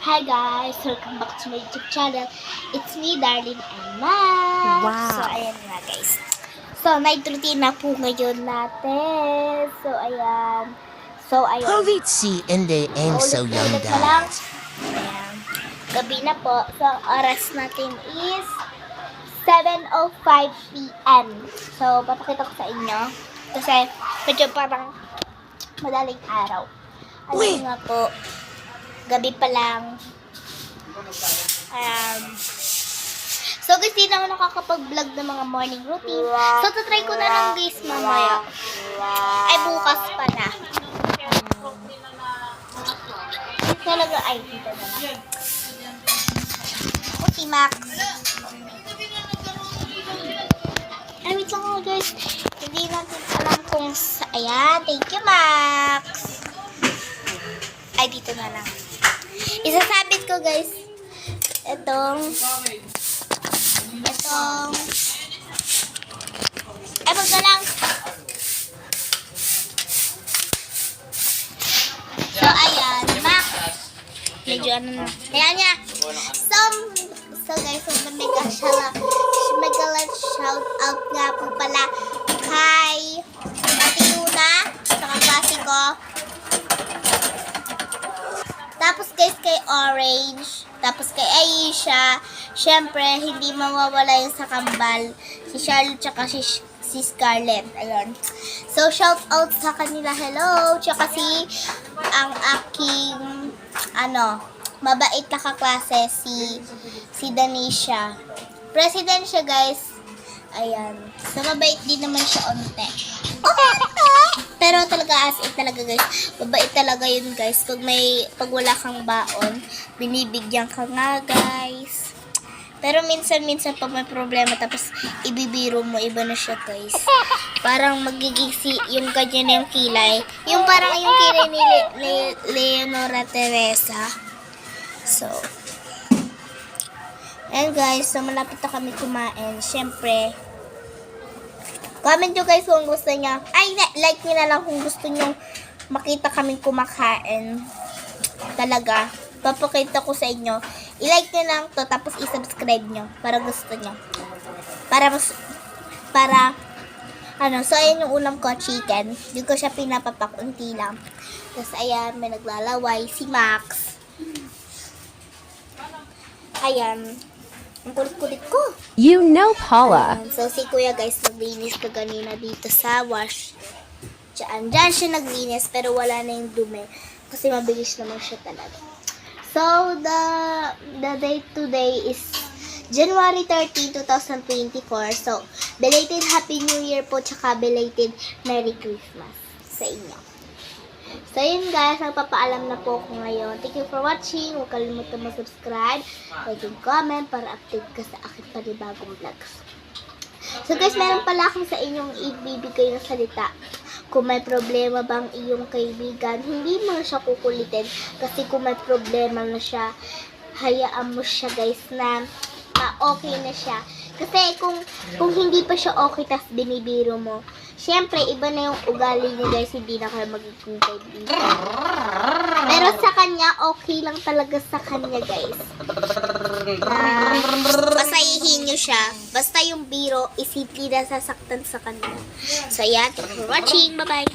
Hi guys! Welcome back to my YouTube channel. It's me, Darlene and Max. Wow. So, ayan nga guys. So, night routine na po ngayon natin. So, ayan. Polici hindi and so young Ulit na lang. guys. Ayan. Gabi na po. So, ang oras natin is 7:05 p.m. So, papakita ko sa inyo. Kasi, medyo parang madaling araw. Uy! Alam nga po, gabi pa lang. So guys, di na ako nakakapag-vlog ng mga morning routine. So, tatry ko na lang guys mamaya. Ay, bukas pa na. Talaga, ay, dito na lang. Ako si Max. Ay, wait lang ako guys. Hindi natin alam kung sa... Ayan, thank you Max. Ay, dito na lang. Isasabit ko guys itong ay wag na lang. So ayan, Max, medyo ano na ayan niya. So guys, mega shout out nga po pala kay Ate Luna sa kaklase ko. Tapos guys, kay Orange. Tapos kay Aisha. Syempre, hindi mawawala yung sa kambal. Si Charlotte tsaka si Scarlett. Ayun. So, shout out sa kanila. Hello. Tsaka ang aking, mabait na kaklase, si Danisha. President siya, guys. Ayan. So, mabait din naman siya onte. Pero talaga as in talaga guys, mabait talaga yun guys. Pag wala kang baon, binibigyan ka nga guys. Pero minsan pag may problema tapos ibibiro mo, iba na siya guys. Parang magiging yung ganyan yung kilay. Yung parang yung kilay ni Leonora Teresa. So, and guys, so malapit na kami kumain. Syempre, comment nyo guys kung gusto niya. Ay, like nyo na lang kung gusto nyo makita kaming kumakain. Talaga. Papakita ko sa inyo. I-like nyo lang to tapos i-subscribe nyo para gusto nyo. So ayan yung ulam ko, chicken. Hindi ko siya pinapapak, unti lang. Tapos ayan, may naglalaway, si Max. Ayan. Ang kulit-kulit ko. You know Paula. So, si Kuya guys, naglinis ka kanina dito sa wash. Diyan siya naglinis, pero wala na yung dumi. Kasi mabilis naman siya talaga. So, the date today is January 13, 2024. So, belated Happy New Year po, tsaka belated Merry Christmas sa inyo. So, yun guys, magpapaalam na po ako ngayon. Thank you for watching. Huwag kalimutan mag-subscribe, like and comment para update ka sa aking panibagong vlogs. So guys, meron pala akong sa inyong ibibigay na salita. Kung may problema bang iyong kaibigan, hindi mo na siya kukulitin. Kasi kung may problema na siya, hayaan mo siya guys na okay na siya. Kasi kung hindi pa siya okay, tas binibiro mo, syempre, iba na yung ugali niya guys, hindi na kayo magiging kaibigan. Pero sa kanya, okay lang talaga sa kanya guys. Pasayihin nyo siya. Basta yung biro is hindi na sasaktan sa kanya. So, yan. Thank you for watching. Bye-bye.